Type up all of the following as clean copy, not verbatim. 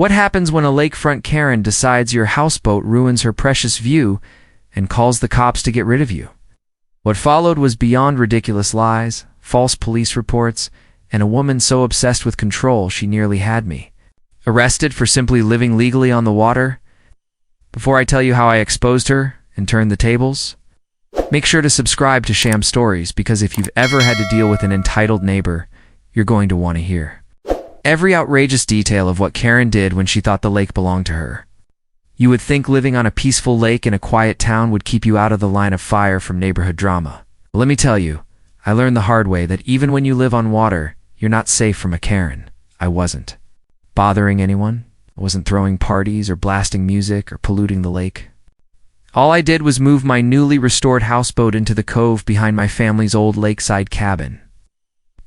What happens when a lakefront Karen decides your houseboat ruins her precious view and calls the cops to get rid of you? What followed was beyond ridiculous lies, false police reports, and a woman so obsessed with control she nearly had me arrested for simply living legally on the water. Before I tell you how I exposed her and turned the tables, make sure to subscribe to Sham Stories, because if you've ever had to deal with an entitled neighbor, you're going to want to hear every outrageous detail of what Karen did when she thought the lake belonged to her. You would think living on a peaceful lake in a quiet town would keep you out of the line of fire from neighborhood drama. But let me tell you, I learned the hard way that even when you live on water, you're not safe from a Karen. I wasn't bothering anyone. I wasn't throwing parties or blasting music or polluting the lake. All I did was move my newly restored houseboat into the cove behind my family's old lakeside cabin.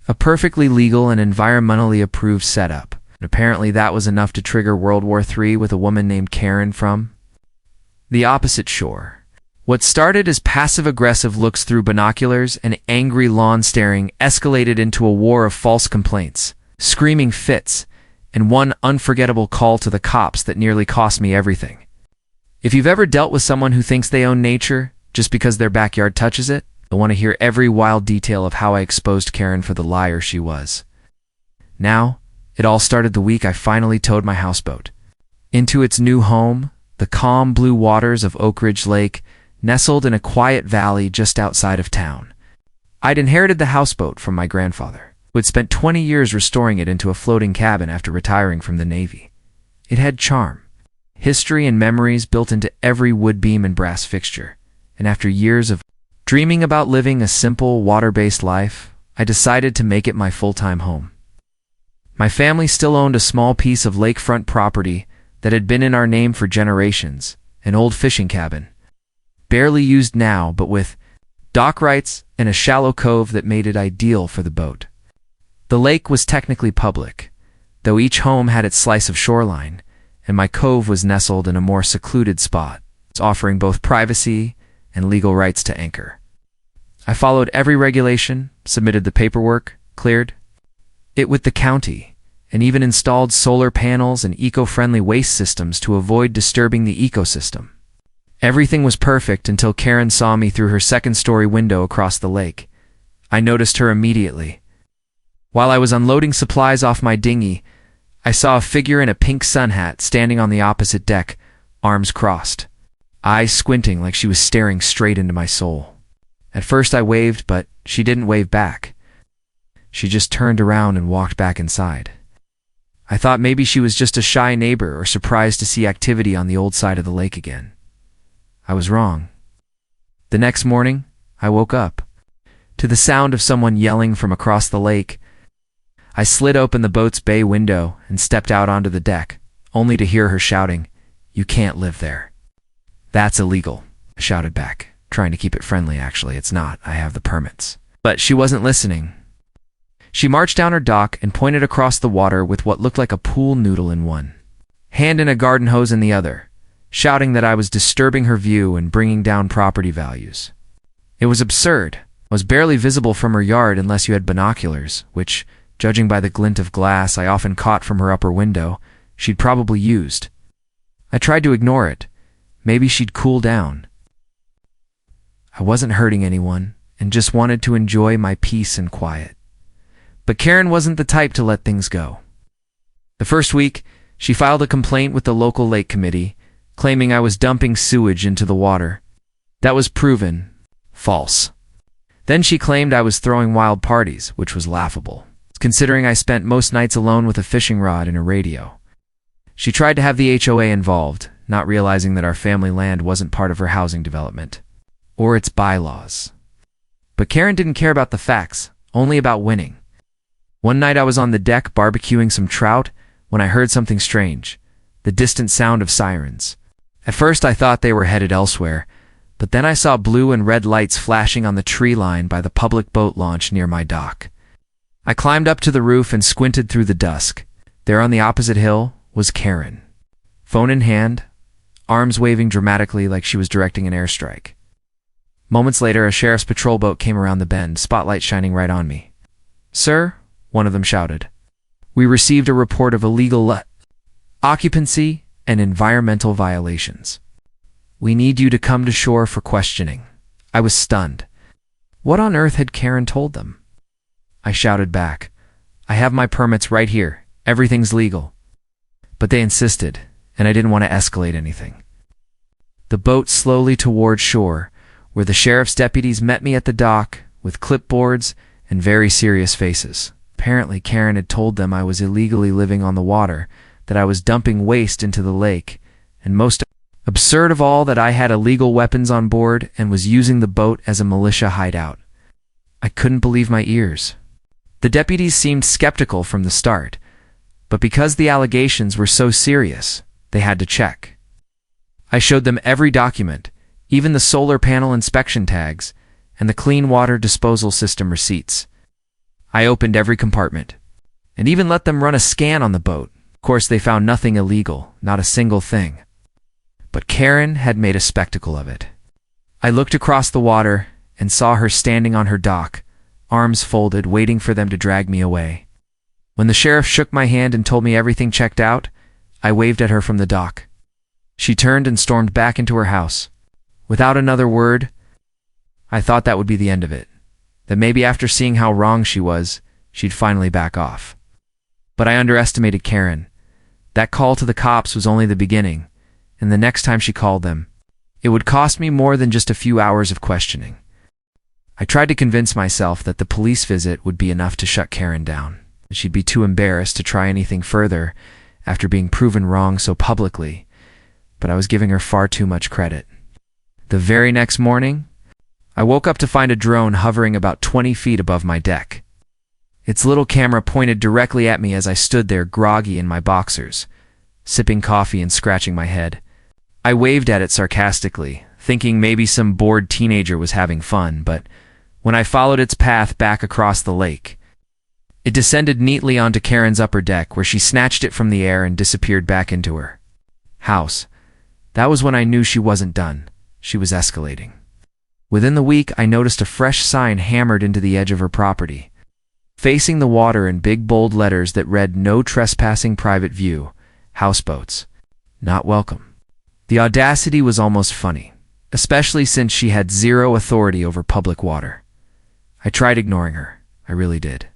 A perfectly legal and environmentally approved setup. And apparently that was enough to trigger World War III with a woman named Karen from the opposite shore. What started as passive-aggressive looks through binoculars and angry lawn staring escalated into a war of false complaints, screaming fits, and one unforgettable call to the cops that nearly cost me everything. If you've ever dealt with someone who thinks they own nature just because their backyard touches it, you'll want to hear every wild detail of how I exposed Karen for the liar she was. Now, it all started the week I finally towed my houseboat into its new home, the calm blue waters of Oak Ridge Lake, nestled in a quiet valley just outside of town. I'd inherited the houseboat from my grandfather, who had spent 20 years restoring it into a floating cabin after retiring from the Navy. It had charm, history, and memories built into every wood beam and brass fixture, and after years of dreaming about living a simple, water-based life, I decided to make it my full-time home. My family still owned a small piece of lakefront property that had been in our name for generations, an old fishing cabin, barely used now, but with dock rights and a shallow cove that made it ideal for the boat. The lake was technically public, though each home had its slice of shoreline, and my cove was nestled in a more secluded spot, offering both privacy and legal rights to anchor. I followed every regulation, submitted the paperwork, cleared it with the county, and even installed solar panels and eco-friendly waste systems to avoid disturbing the ecosystem. Everything was perfect until Karen saw me through her second-story window across the lake. I noticed her immediately. While I was unloading supplies off my dinghy, I saw a figure in a pink sun hat standing on the opposite deck, arms crossed, eyes squinting like she was staring straight into my soul. At first I waved, but she didn't wave back. She just turned around and walked back inside. I thought maybe she was just a shy neighbor or surprised to see activity on the old side of the lake again. I was wrong. The next morning, I woke up to the sound of someone yelling from across the lake. I slid open the boat's bay window and stepped out onto the deck, only to hear her shouting, "You can't live there." "That's illegal," I shouted back, trying to keep it friendly. Actually, it's not. I have the permits. But she wasn't listening. She marched down her dock and pointed across the water with what looked like a pool noodle in one hand and a garden hose in the other, shouting that I was disturbing her view and bringing down property values. It was absurd. I was barely visible from her yard unless you had binoculars, which, judging by the glint of glass I often caught from her upper window, she'd probably used. I tried to ignore it. Maybe she'd cool down. I wasn't hurting anyone and just wanted to enjoy my peace and quiet. But Karen wasn't the type to let things go. The first week, she filed a complaint with the local lake committee, claiming I was dumping sewage into the water. That was proven false. Then she claimed I was throwing wild parties, which was laughable, considering I spent most nights alone with a fishing rod and a radio. She tried to have the HOA involved, not realizing that our family land wasn't part of her housing development, or its bylaws. But Karen didn't care about the facts, only about winning. One night I was on the deck barbecuing some trout when I heard something strange, the distant sound of sirens. At first I thought they were headed elsewhere, but then I saw blue and red lights flashing on the tree line by the public boat launch near my dock. I climbed up to the roof and squinted through the dusk. There on the opposite hill was Karen, phone in hand, arms waving dramatically like she was directing an airstrike. Moments later, a sheriff's patrol boat came around the bend, spotlight shining right on me. "Sir," one of them shouted, "we received a report of illegal occupancy, and environmental violations. We need you to come to shore for questioning. I was stunned. What on earth had Karen told them? I shouted back, I have my permits right here. Everything's legal. But they insisted, and I didn't want to escalate anything. The boat slowly toward shore, where the sheriff's deputies met me at the dock with clipboards and very serious faces. Apparently, Karen had told them I was illegally living on the water, that I was dumping waste into the lake, and most absurd of all, that I had illegal weapons on board and was using the boat as a militia hideout. I couldn't believe my ears. The deputies seemed skeptical from the start, but because the allegations were so serious, they had to check. I showed them every document, even the solar panel inspection tags, and the clean water disposal system receipts. I opened every compartment, and even let them run a scan on the boat. Of course, they found nothing illegal, not a single thing. But Karen had made a spectacle of it. I looked across the water and saw her standing on her dock, arms folded, waiting for them to drag me away. When the sheriff shook my hand and told me everything checked out, I waved at her from the dock. She turned and stormed back into her house. Without another word, I thought that would be the end of it, that maybe after seeing how wrong she was, she'd finally back off. But I underestimated Karen. That call to the cops was only the beginning, and the next time she called them, it would cost me more than just a few hours of questioning. I tried to convince myself that the police visit would be enough to shut Karen down. She'd be too embarrassed to try anything further after being proven wrong so publicly, but I was giving her far too much credit. The very next morning, I woke up to find a drone hovering about 20 feet above my deck. Its little camera pointed directly at me as I stood there groggy in my boxers, sipping coffee and scratching my head. I waved at it sarcastically, thinking maybe some bored teenager was having fun, but when I followed its path back across the lake, it descended neatly onto Karen's upper deck, where she snatched it from the air and disappeared back into her house. That was when I knew she wasn't done. She was escalating. Within the week, I noticed a fresh sign hammered into the edge of her property, facing the water in big bold letters that read, "No trespassing, private view, houseboats, not welcome." The audacity was almost funny, especially since she had zero authority over public water. I tried ignoring her. I really did.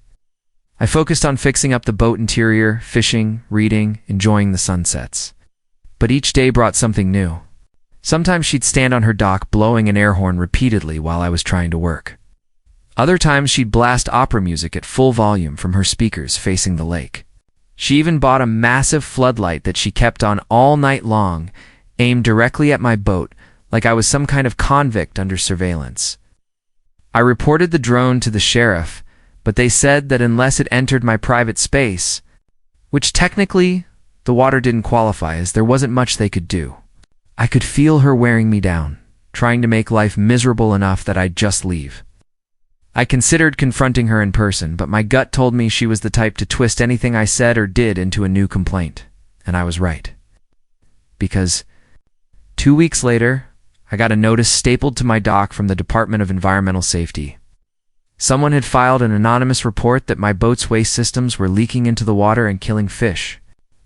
I focused on fixing up the boat interior, fishing, reading, enjoying the sunsets. But each day brought something new. Sometimes she'd stand on her dock blowing an air horn repeatedly while I was trying to work. Other times she'd blast opera music at full volume from her speakers facing the lake. She even bought a massive floodlight that she kept on all night long, aimed directly at my boat, like I was some kind of convict under surveillance. I reported the drone to the sheriff, but they said that unless it entered my private space, which technically the water didn't qualify, as there wasn't much they could do. I could feel her wearing me down, trying to make life miserable enough that I'd just leave. I considered confronting her in person, but my gut told me she was the type to twist anything I said or did into a new complaint, and I was right. Because 2 weeks later, I got a notice stapled to my dock from the Department of Environmental Safety. Someone had filed an anonymous report that my boat's waste systems were leaking into the water and killing fish.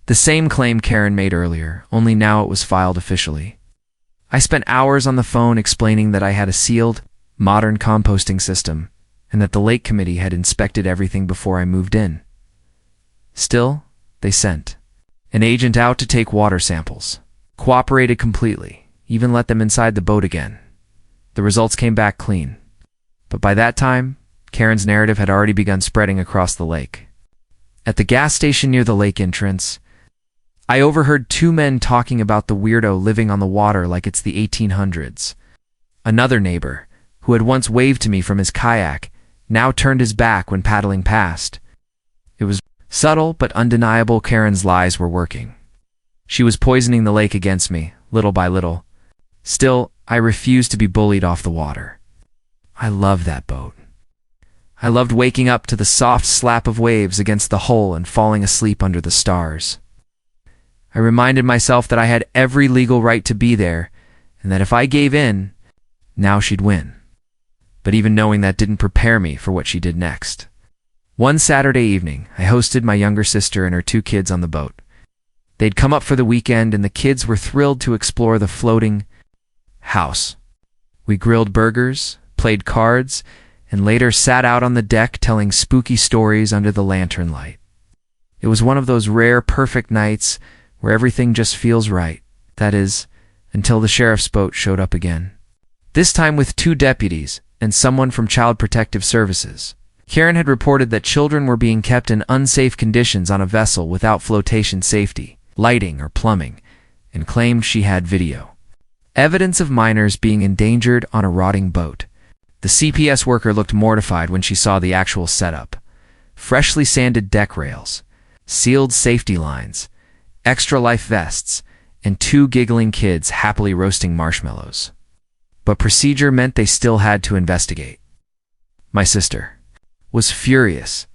The same claim Karen made earlier, only now it was filed officially. I spent hours on the phone explaining that I had a sealed, modern composting system, and that the lake committee had inspected everything before I moved in. Still, they sent an agent out to take water samples, cooperated completely, even let them inside the boat again. The results came back clean. But by that time, Karen's narrative had already begun spreading across the lake. At the gas station near the lake entrance, I overheard two men talking about the weirdo living on the water like it's the 1800s. Another neighbor, who had once waved to me from his kayak, now turned his back when paddling past. It was subtle but undeniable. Karen's lies were working. She was poisoning the lake against me, little by little. Still, I refused to be bullied off the water. I loved that boat. I loved waking up to the soft slap of waves against the hull and falling asleep under the stars. I reminded myself that I had every legal right to be there, and that if I gave in, now she'd win. But even knowing that didn't prepare me for what she did next. One Saturday evening, I hosted my younger sister and her 2 kids on the boat. They'd come up for the weekend, and the kids were thrilled to explore the floating house. We grilled burgers, played cards, and later sat out on the deck telling spooky stories under the lantern light. It was one of those rare, perfect nights where everything just feels right. That is, until the sheriff's boat showed up again. This time with 2 deputies and someone from Child Protective Services. Karen had reported that children were being kept in unsafe conditions on a vessel without flotation safety, lighting, or plumbing, and claimed she had video evidence of minors being endangered on a rotting boat. The CPS worker looked mortified when she saw the actual setup. Freshly sanded deck rails, sealed safety lines, extra life vests, and 2 giggling kids happily roasting marshmallows. But procedure meant they still had to investigate. My sister was furious,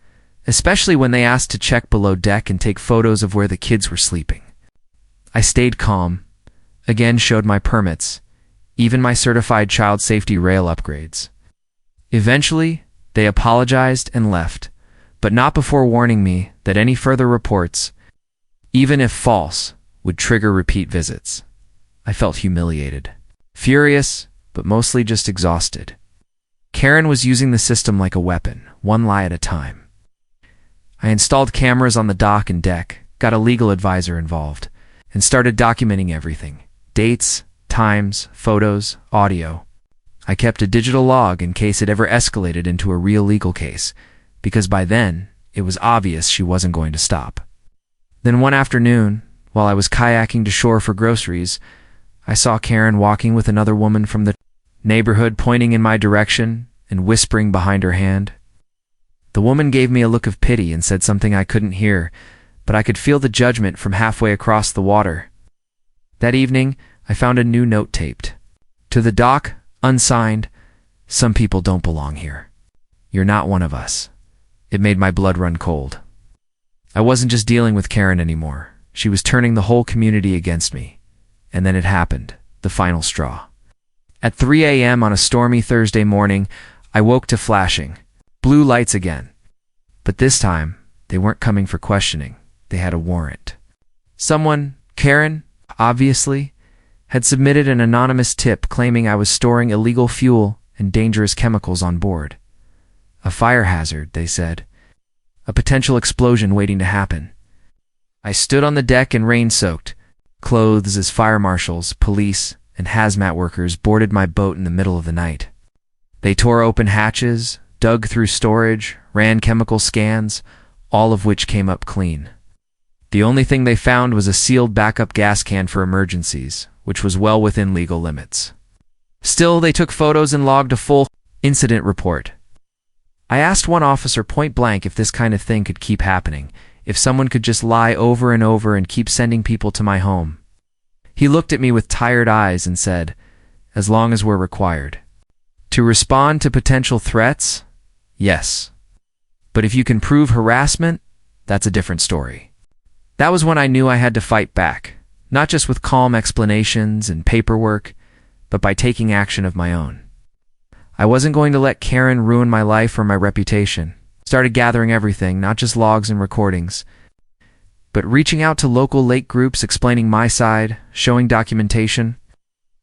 especially when they asked to check below deck and take photos of where the kids were sleeping. I stayed calm, again showed my permits, even my certified child safety rail upgrades. Eventually, they apologized and left, but not before warning me that any further reports, even if false, would trigger repeat visits. I felt humiliated, furious, but mostly just exhausted. Karen was using the system like a weapon, one lie at a time. I installed cameras on the dock and deck, got a legal advisor involved, and started documenting everything: dates, times, photos, audio. I kept a digital log in case it ever escalated into a real legal case, because by then, it was obvious she wasn't going to stop. Then one afternoon, while I was kayaking to shore for groceries, I saw Karen walking with another woman from the neighborhood, pointing in my direction and whispering behind her hand. The woman gave me a look of pity and said something I couldn't hear, but I could feel the judgment from halfway across the water. That evening, I found a new note taped. To the dock, unsigned, "Some people don't belong here. You're not one of us." It made my blood run cold. I wasn't just dealing with Karen anymore. She was turning the whole community against me. And then it happened, the final straw. At 3 a.m. on a stormy Thursday morning, I woke to flashing blue lights again. But this time, they weren't coming for questioning. They had a warrant. Someone, Karen, obviously, had submitted an anonymous tip claiming I was storing illegal fuel and dangerous chemicals on board. A fire hazard, they said. A potential explosion waiting to happen. I stood on the deck in rain-soaked clothes as fire marshals, police, and hazmat workers boarded my boat in the middle of the night. They tore open hatches, dug through storage, ran chemical scans, all of which came up clean. The only thing they found was a sealed backup gas can for emergencies, which was well within legal limits. Still, they took photos and logged a full incident report. I asked one officer point blank if this kind of thing could keep happening, if someone could just lie over and over and keep sending people to my home. He looked at me with tired eyes and said, "As long as we're required to respond to potential threats, yes. But if you can prove harassment, that's a different story." That was when I knew I had to fight back, not just with calm explanations and paperwork, but by taking action of my own. I wasn't going to let Karen ruin my life or my reputation. Started gathering everything, not just logs and recordings, but reaching out to local lake groups, explaining my side, showing documentation.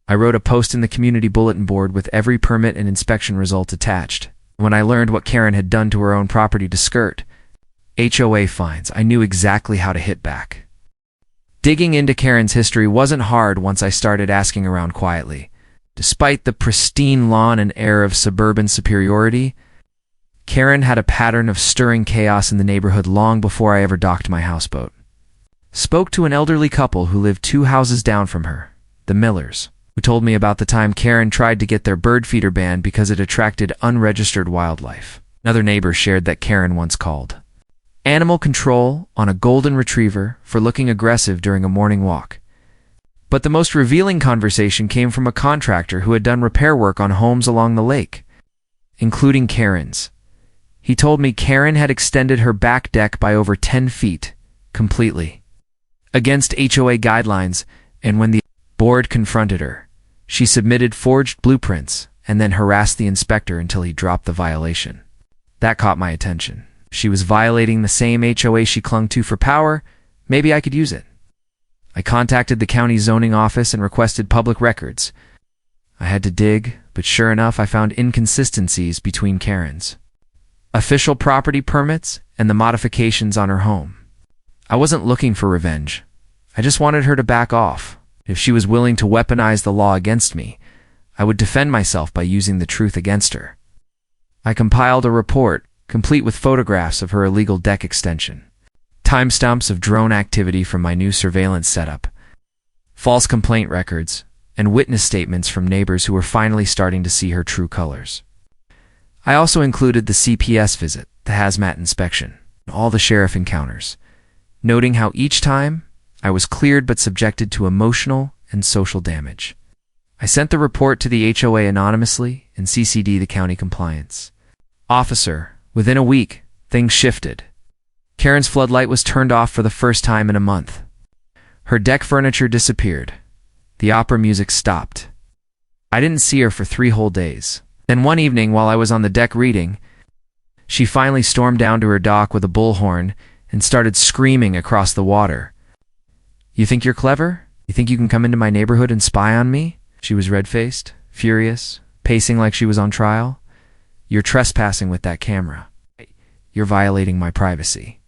I wrote a post in the community bulletin board with every permit and inspection result attached. When I learned what Karen had done to her own property to skirt HOA fines, I knew exactly how to hit back. Digging into Karen's history wasn't hard once I started asking around quietly. Despite the pristine lawn and air of suburban superiority, Karen had a pattern of stirring chaos in the neighborhood long before I ever docked my houseboat. Spoke to an elderly couple who lived 2 houses down from her, the Millers, who told me about the time Karen tried to get their bird feeder banned because it attracted unregistered wildlife. Another neighbor shared that Karen once called animal control on a golden retriever for looking aggressive during a morning walk. But the most revealing conversation came from a contractor who had done repair work on homes along the lake, including Karen's. He told me Karen had extended her back deck by over 10 feet, completely, against HOA guidelines, and when the board confronted her, she submitted forged blueprints and then harassed the inspector until he dropped the violation. That caught my attention. She was violating the same HOA she clung to for power. Maybe I could use it. I contacted the county zoning office and requested public records. I had to dig, but sure enough, I found inconsistencies between Karen's official property permits and the modifications on her home. I wasn't looking for revenge. I just wanted her to back off. If she was willing to weaponize the law against me, I would defend myself by using the truth against her. I compiled a report, complete with photographs of her illegal deck extension, timestamps of drone activity from my new surveillance setup, false complaint records, and witness statements from neighbors who were finally starting to see her true colors. I also included the CPS visit, the hazmat inspection, and all the sheriff encounters, noting how each time I was cleared but subjected to emotional and social damage. I sent the report to the HOA anonymously and CC'd the county compliance officer. Within a week, things shifted. Karen's floodlight was turned off for the first time in a month. Her deck furniture disappeared. The opera music stopped. I didn't see her for 3 whole days. Then one evening, while I was on the deck reading, she finally stormed down to her dock with a bullhorn and started screaming across the water. "You think you're clever? You think you can come into my neighborhood and spy on me?" She was red-faced, furious, pacing like she was on trial. "You're trespassing with that camera. You're violating my privacy."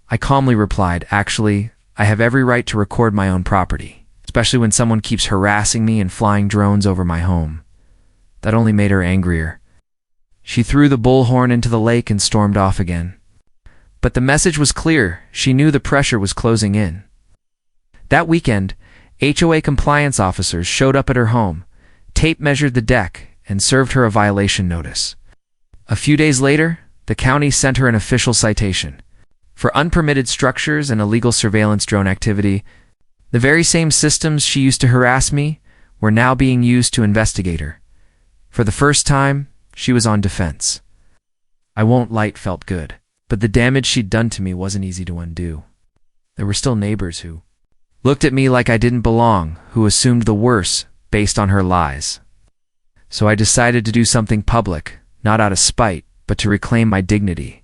I calmly replied, "Actually, I have every right to record my own property, especially when someone keeps harassing me and flying drones over my home." That only made her angrier. She threw the bullhorn into the lake and stormed off again. But the message was clear. She knew the pressure was closing in. That weekend, HOA compliance officers showed up at her home, tape measured the deck, and served her a violation notice. A few days later, the county sent her an official citation for unpermitted structures and illegal surveillance drone activity. The very same systems she used to harass me were now being used to investigate her. For the first time, she was on defense. I won't lie, it felt good, but the damage she'd done to me wasn't easy to undo. There were still neighbors who looked at me like I didn't belong, who assumed the worst based on her lies. So I decided to do something public, not out of spite, but to reclaim my dignity.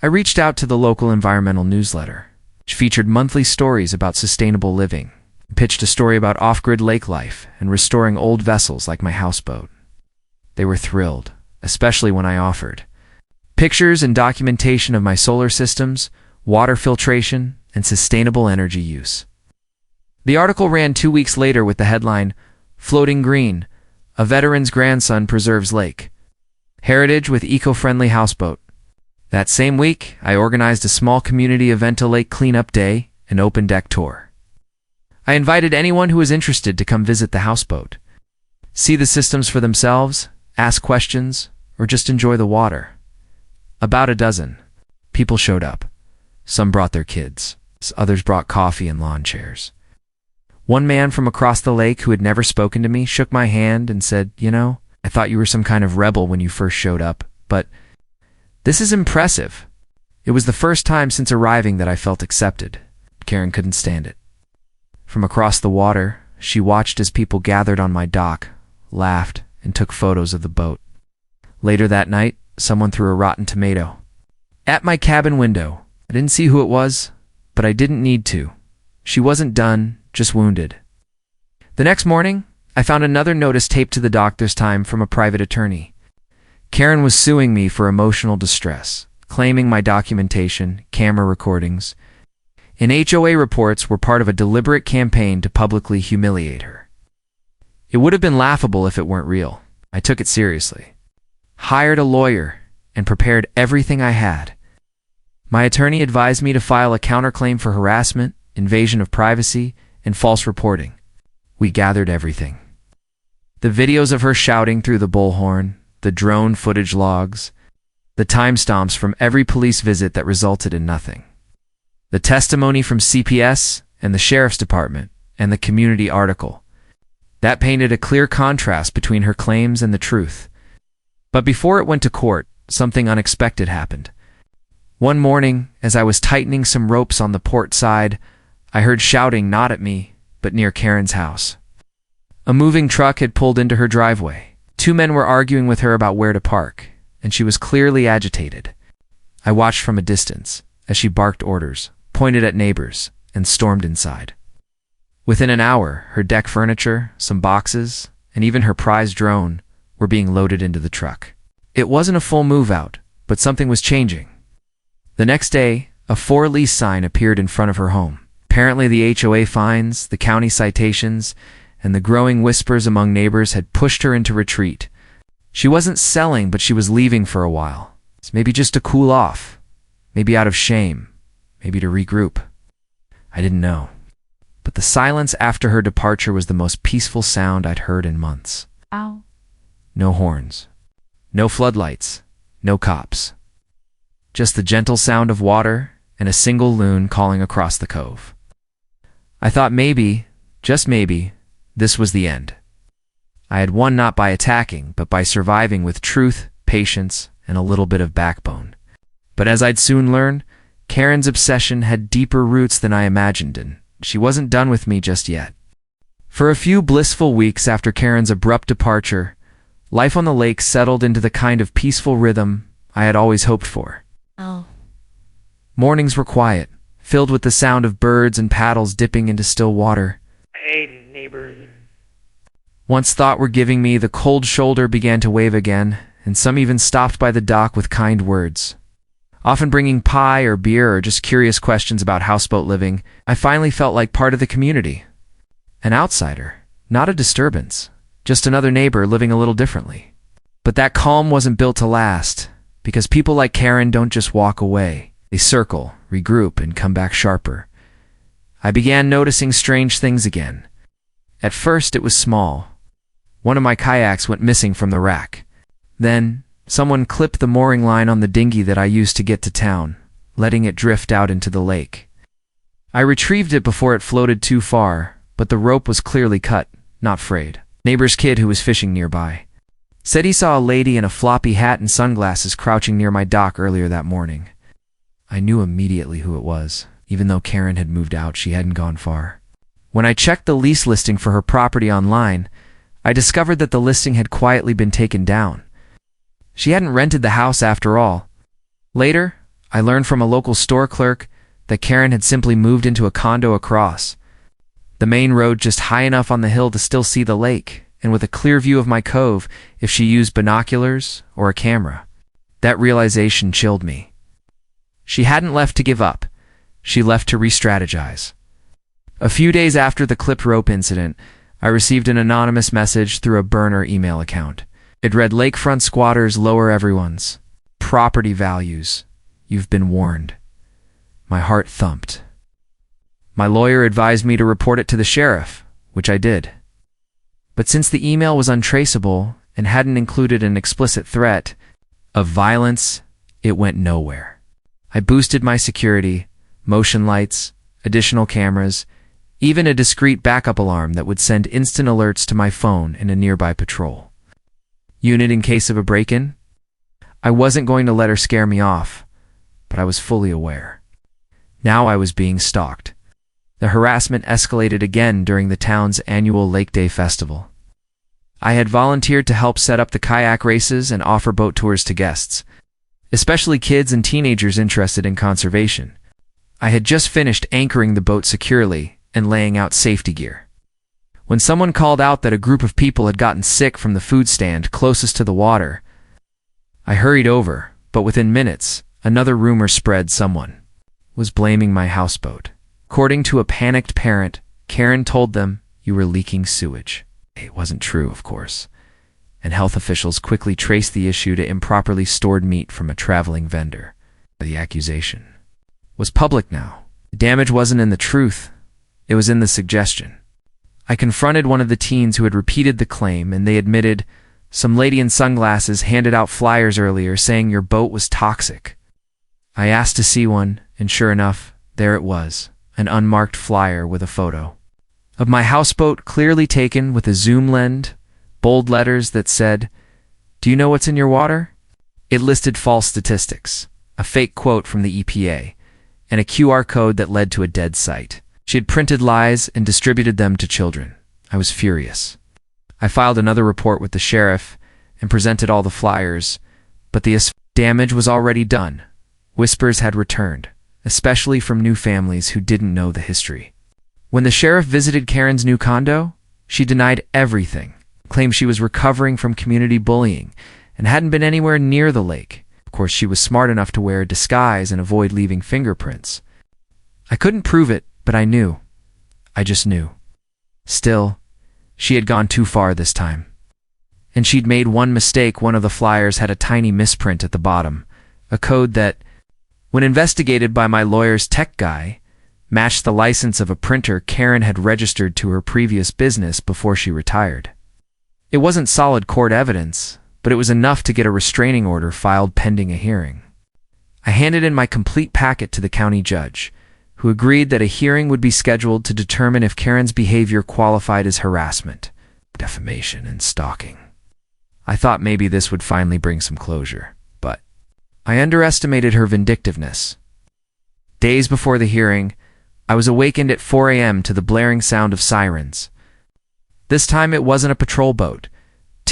I reached out to the local environmental newsletter, which featured monthly stories about sustainable living, and pitched a story about off-grid lake life and restoring old vessels like my houseboat. They were thrilled, especially when I offered pictures and documentation of my solar systems, water filtration, and sustainable energy use. The article ran 2 weeks later with the headline, "Floating Green, A Veteran's Grandson Preserves Lake. Heritage with Eco-Friendly Houseboat." That same week, I organized a small community event, a lake cleanup day, an open deck tour. I invited anyone who was interested to come visit the houseboat, see the systems for themselves, ask questions, or just enjoy the water. About a dozen people showed up. Some brought their kids. Others brought coffee and lawn chairs. One man from across the lake who had never spoken to me shook my hand and said, "You know, I thought you were some kind of rebel when you first showed up, but this is impressive." It was the first time since arriving that I felt accepted. Karen couldn't stand it. From across the water, she watched as people gathered on my dock, laughed, and took photos of the boat. Later that night, someone threw a rotten tomato at my cabin window. I didn't see who it was, but I didn't need to. She wasn't done, just wounded. The next morning, I found another notice taped to the dock, this time from a private attorney. Karen was suing me for emotional distress, claiming my documentation, camera recordings, and HOA reports were part of a deliberate campaign to publicly humiliate her. It would have been laughable if it weren't real. I took it seriously, hired a lawyer, and prepared everything I had. My attorney advised me to file a counterclaim for harassment, invasion of privacy, and false reporting. We gathered everything. The videos of her shouting through the bullhorn, the drone footage logs, the timestamps from every police visit that resulted in nothing, the testimony from CPS and the sheriff's department, and the community article. That painted a clear contrast between her claims and the truth. But before it went to court, something unexpected happened. One morning, as I was tightening some ropes on the port side, I heard shouting not at me, but near Karen's house. A moving truck had pulled into her driveway. 2 men were arguing with her about where to park, and she was clearly agitated. I watched from a distance as she barked orders, pointed at neighbors, and stormed inside. Within an hour, her deck furniture, some boxes, and even her prized drone were being loaded into the truck. It wasn't a full move-out, but something was changing. The next day, a for lease sign appeared in front of her home. Apparently the HOA fines, the county citations, and the growing whispers among neighbors had pushed her into retreat. She wasn't selling, but she was leaving for a while. Maybe just to cool off. Maybe out of shame. Maybe to regroup. I didn't know. But the silence after her departure was the most peaceful sound I'd heard in months. Ow. No horns. No floodlights. No cops. Just the gentle sound of water and a single loon calling across the cove. I thought maybe, just maybe, this was the end. I had won not by attacking, but by surviving with truth, patience, and a little bit of backbone. But as I'd soon learn, Karen's obsession had deeper roots than I imagined, and she wasn't done with me just yet. For a few blissful weeks after Karen's abrupt departure, life on the lake settled into the kind of peaceful rhythm I had always hoped for. Oh. Mornings were quiet, filled with the sound of birds and paddles dipping into still water. Hey, neighbor. Once thought were giving me, the cold shoulder began to wave again, and some even stopped by the dock with kind words. Often bringing pie or beer or just curious questions about houseboat living, I finally felt like part of the community. An outsider, not a disturbance, just another neighbor living a little differently. But that calm wasn't built to last, because people like Karen don't just walk away. They circle, regroup, and come back sharper. I began noticing strange things again. At first it was small. One of my kayaks went missing from the rack. Then, someone clipped the mooring line on the dinghy that I used to get to town, letting it drift out into the lake. I retrieved it before it floated too far, but the rope was clearly cut, not frayed. Neighbor's kid who was fishing nearby said he saw a lady in a floppy hat and sunglasses crouching near my dock earlier that morning. I knew immediately who it was. Even though Karen had moved out, she hadn't gone far. When I checked the lease listing for her property online, I discovered that the listing had quietly been taken down. She hadn't rented the house after all. Later, I learned from a local store clerk that Karen had simply moved into a condo across the main road, just high enough on the hill to still see the lake, and with a clear view of my cove if she used binoculars or a camera. That realization chilled me. She hadn't left to give up. She left to re-strategize. A few days after the clipped rope incident, I received an anonymous message through a burner email account. It read, "Lakefront squatters lower everyone's property values. You've been warned." My heart thumped. My lawyer advised me to report it to the sheriff, which I did. But since the email was untraceable and hadn't included an explicit threat of violence, it went nowhere. I boosted my security, motion lights, additional cameras, even a discreet backup alarm that would send instant alerts to my phone and a nearby patrol unit in case of a break-in. I wasn't going to let her scare me off, but I was fully aware. Now I was being stalked. The harassment escalated again during the town's annual Lake Day Festival. I had volunteered to help set up the kayak races and offer boat tours to guests, especially kids and teenagers interested in conservation. I had just finished anchoring the boat securely and laying out safety gear, when someone called out that a group of people had gotten sick from the food stand closest to the water. I hurried over, but within minutes, another rumor spread. Someone was blaming my houseboat. According to a panicked parent, Karen told them, "You were leaking sewage." It wasn't true, of course, and health officials quickly traced the issue to improperly stored meat from a traveling vendor. The accusation was public now. The damage wasn't in the truth, it was in the suggestion. I confronted one of the teens who had repeated the claim, and they admitted, "Some lady in sunglasses handed out flyers earlier saying your boat was toxic." I asked to see one, and sure enough, there it was, an unmarked flyer with a photo of my houseboat, clearly taken with a zoom lens, bold letters that said, "Do you know what's in your water?" It listed false statistics, a fake quote from the EPA, and a QR code that led to a dead site. She had printed lies and distributed them to children. I was furious. I filed another report with the sheriff and presented all the flyers, but the damage was already done. Whispers had returned, especially from new families who didn't know the history. When the sheriff visited Karen's new condo, she denied everything, claimed she was recovering from community bullying, and hadn't been anywhere near the lake. Of course, she was smart enough to wear a disguise and avoid leaving fingerprints. I couldn't prove it, but I knew. I just knew. Still, she had gone too far this time. And she'd made one mistake. One of the flyers had a tiny misprint at the bottom, a code that, when investigated by my lawyer's tech guy, matched the license of a printer Karen had registered to her previous business before she retired. It wasn't solid court evidence, but it was enough to get a restraining order filed pending a hearing. I handed in my complete packet to the county judge, who agreed that a hearing would be scheduled to determine if Karen's behavior qualified as harassment, defamation, and stalking. I thought maybe this would finally bring some closure, but I underestimated her vindictiveness. Days before the hearing, I was awakened at 4 a.m. to the blaring sound of sirens. This time it wasn't a patrol boat.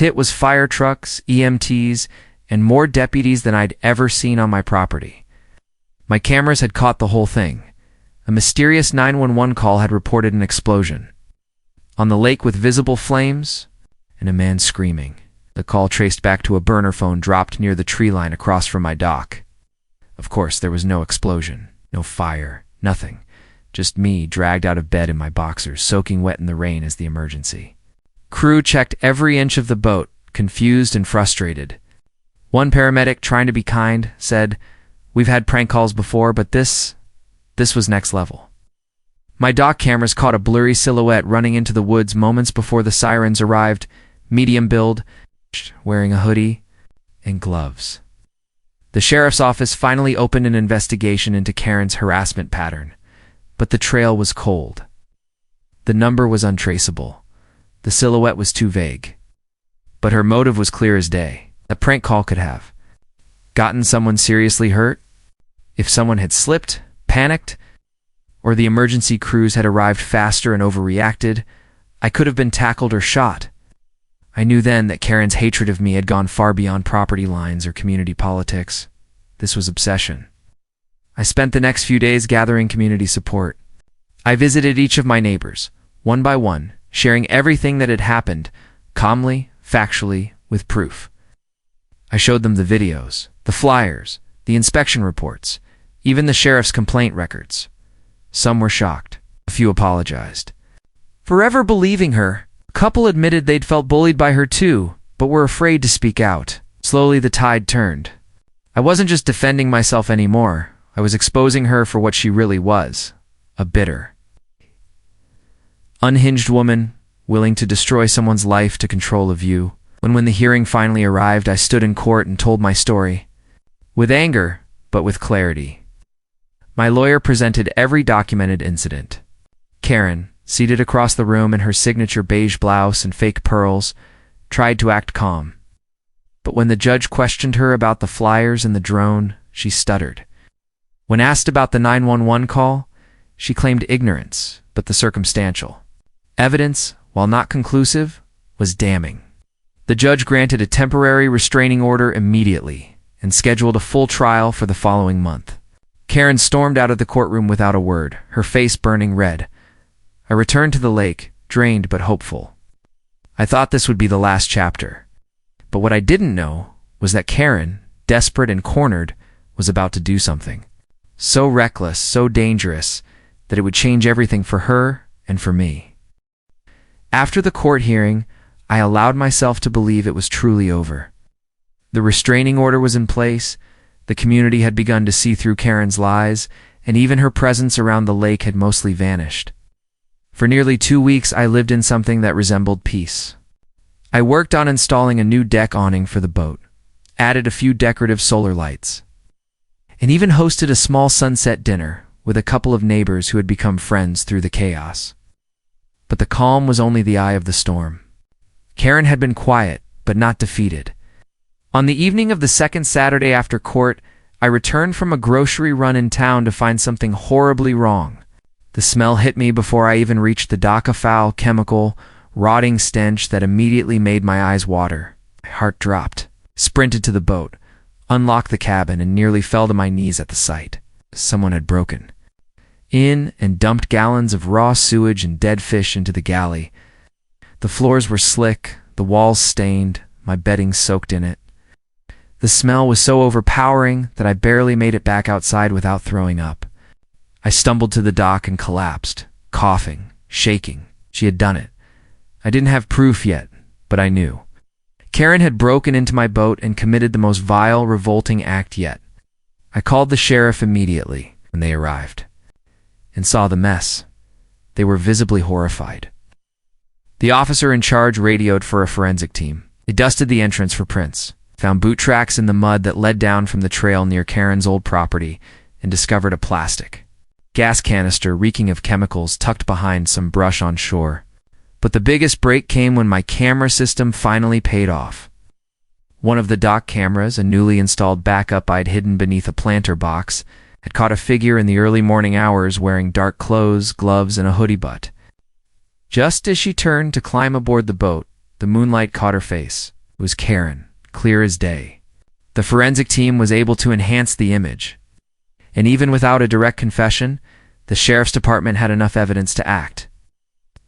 It was fire trucks, EMTs, and more deputies than I'd ever seen on my property. My cameras had caught the whole thing. A mysterious 911 call had reported an explosion on the lake with visible flames and a man screaming. The call traced back to a burner phone dropped near the tree line across from my dock. Of course, there was no explosion, no fire, nothing. Just me dragged out of bed in my boxers, soaking wet in the rain as the emergency. Crew checked every inch of the boat, confused and frustrated. One paramedic, trying to be kind, said, "We've had prank calls before, but this was next level." My dock cameras caught a blurry silhouette running into the woods moments before the sirens arrived, medium build, wearing a hoodie and gloves. The sheriff's office finally opened an investigation into Karen's harassment pattern, but the trail was cold. The number was untraceable. The silhouette was too vague. But her motive was clear as day. A prank call could have gotten someone seriously hurt. If someone had slipped, panicked, or the emergency crews had arrived faster and overreacted, I could have been tackled or shot. I knew then that Karen's hatred of me had gone far beyond property lines or community politics. This was obsession. I spent the next few days gathering community support. I visited each of my neighbors, one by one, sharing everything that had happened, calmly, factually, with proof. I showed them the videos, the flyers, the inspection reports, even the sheriff's complaint records. Some were shocked. A few apologized. Forever believing her, a couple admitted they'd felt bullied by her too, but were afraid to speak out. Slowly the tide turned. I wasn't just defending myself anymore. I was exposing her for what she really was, a bitter, unhinged woman, willing to destroy someone's life to control a view. When the hearing finally arrived, I stood in court and told my story. With anger, but with clarity. My lawyer presented every documented incident. Karen, seated across the room in her signature beige blouse and fake pearls, tried to act calm. But when the judge questioned her about the flyers and the drone, she stuttered. When asked about the 911 call, she claimed ignorance, but the circumstantial evidence, while not conclusive, was damning. The judge granted a temporary restraining order immediately and scheduled a full trial for the following month. Karen stormed out of the courtroom without a word, her face burning red. I returned to the lake, drained but hopeful. I thought this would be the last chapter. But what I didn't know was that Karen, desperate and cornered, was about to do something. So reckless, so dangerous, that it would change everything for her and for me. After the court hearing, I allowed myself to believe it was truly over. The restraining order was in place, the community had begun to see through Karen's lies, and even her presence around the lake had mostly vanished. For nearly 2 weeks, I lived in something that resembled peace. I worked on installing a new deck awning for the boat, added a few decorative solar lights, and even hosted a small sunset dinner with a couple of neighbors who had become friends through the chaos. But the calm was only the eye of the storm. Karen had been quiet, but not defeated. On the evening of the second Saturday after court, I returned from a grocery run in town to find something horribly wrong. The smell hit me before I even reached the dock, a foul, chemical, rotting stench that immediately made my eyes water. My heart dropped, sprinted to the boat, unlocked the cabin, and nearly fell to my knees at the sight. Someone had broken in and dumped gallons of raw sewage and dead fish into the galley. The floors were slick, the walls stained, my bedding soaked in it. The smell was so overpowering that I barely made it back outside without throwing up. I stumbled to the dock and collapsed, coughing, shaking. She had done it. I didn't have proof yet, but I knew. Karen had broken into my boat and committed the most vile, revolting act yet. I called the sheriff immediately when they arrived and saw the mess. They were visibly horrified. The officer in charge radioed for a forensic team. They dusted the entrance for prints, found boot tracks in the mud that led down from the trail near Karen's old property, and discovered a plastic gas canister reeking of chemicals tucked behind some brush on shore. But the biggest break came when my camera system finally paid off. One of the dock cameras, a newly installed backup I'd hidden beneath a planter box, had caught a figure in the early morning hours wearing dark clothes, gloves, and a hoodie butt. Just as she turned to climb aboard the boat, the moonlight caught her face. It was Karen, clear as day. The forensic team was able to enhance the image. And even without a direct confession, the sheriff's department had enough evidence to act.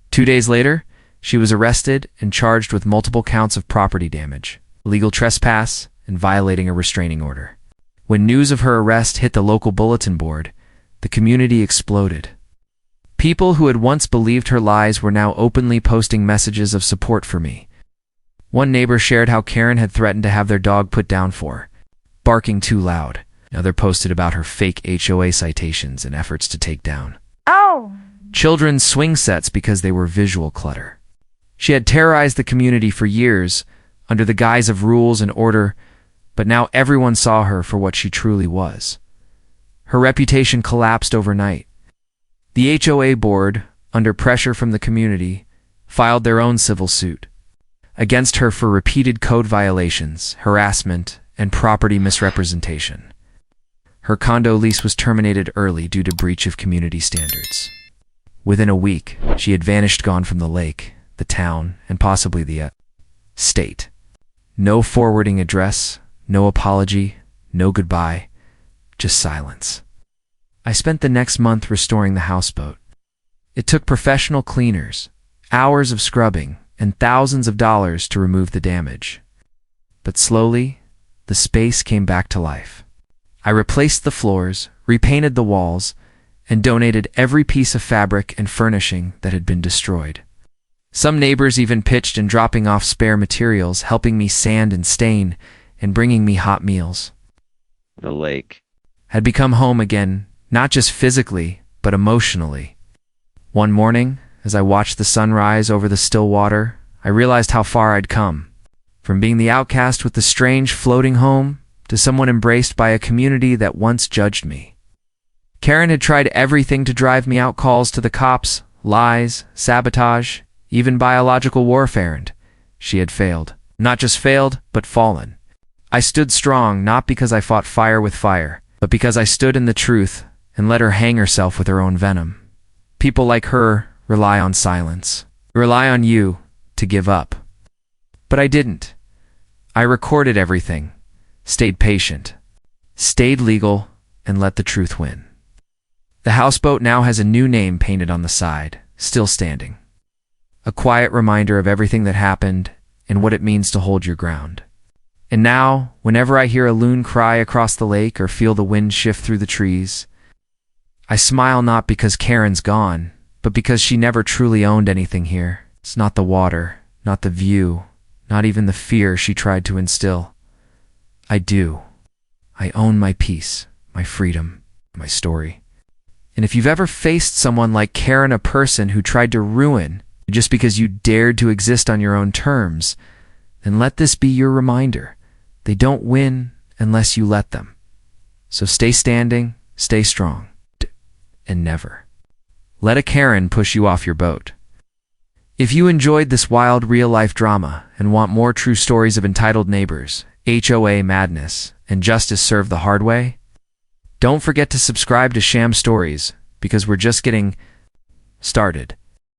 2 days later, she was arrested and charged with multiple counts of property damage, illegal trespass, and violating a restraining order. When news of her arrest hit the local bulletin board, the community exploded. People who had once believed her lies were now openly posting messages of support for me. One neighbor shared how Karen had threatened to have their dog put down for barking too loud. Another posted about her fake HOA citations and efforts to take down children's swing sets because they were visual clutter. She had terrorized the community for years under the guise of rules and order, but now everyone saw her for what she truly was. Her reputation collapsed overnight. The HOA board, under pressure from the community, filed their own civil suit against her for repeated code violations, harassment, and property misrepresentation. Her condo lease was terminated early due to breach of community standards. Within a week, she had vanished, gone from the lake, the town, and possibly the state. No forwarding address, no apology, no goodbye, just silence. I spent the next month restoring the houseboat. It took professional cleaners, hours of scrubbing, and thousands of dollars to remove the damage. But slowly, the space came back to life. I replaced the floors, repainted the walls, and donated every piece of fabric and furnishing that had been destroyed. Some neighbors even pitched in dropping off spare materials, helping me sand and stain, and bringing me hot meals. The lake had become home again, not just physically, but emotionally. One morning, as I watched the sun rise over the still water, I realized how far I'd come. From being the outcast with the strange floating home, to someone embraced by a community that once judged me. Karen had tried everything to drive me out: calls to the cops, lies, sabotage, even biological warfare, and she had failed. Not just failed, but fallen. I stood strong, not because I fought fire with fire, but because I stood in the truth and let her hang herself with her own venom. People like her rely on silence, rely on you to give up. But I didn't. I recorded everything, stayed patient, stayed legal, and let the truth win. The houseboat now has a new name painted on the side, still standing. A quiet reminder of everything that happened and what it means to hold your ground. And now, whenever I hear a loon cry across the lake or feel the wind shift through the trees, I smile, not because Karen's gone, but because she never truly owned anything here. It's not the water, not the view, not even the fear she tried to instill. I do. I own my peace, my freedom, my story. And if you've ever faced someone like Karen, a person who tried to ruin you just because you dared to exist on your own terms, then let this be your reminder. They don't win unless you let them. So stay standing, stay strong, and never let a Karen push you off your boat. If you enjoyed this wild real-life drama and want more true stories of entitled neighbors, HOA madness, and justice served the hard way, don't forget to subscribe to Sham Stories, because we're just getting started.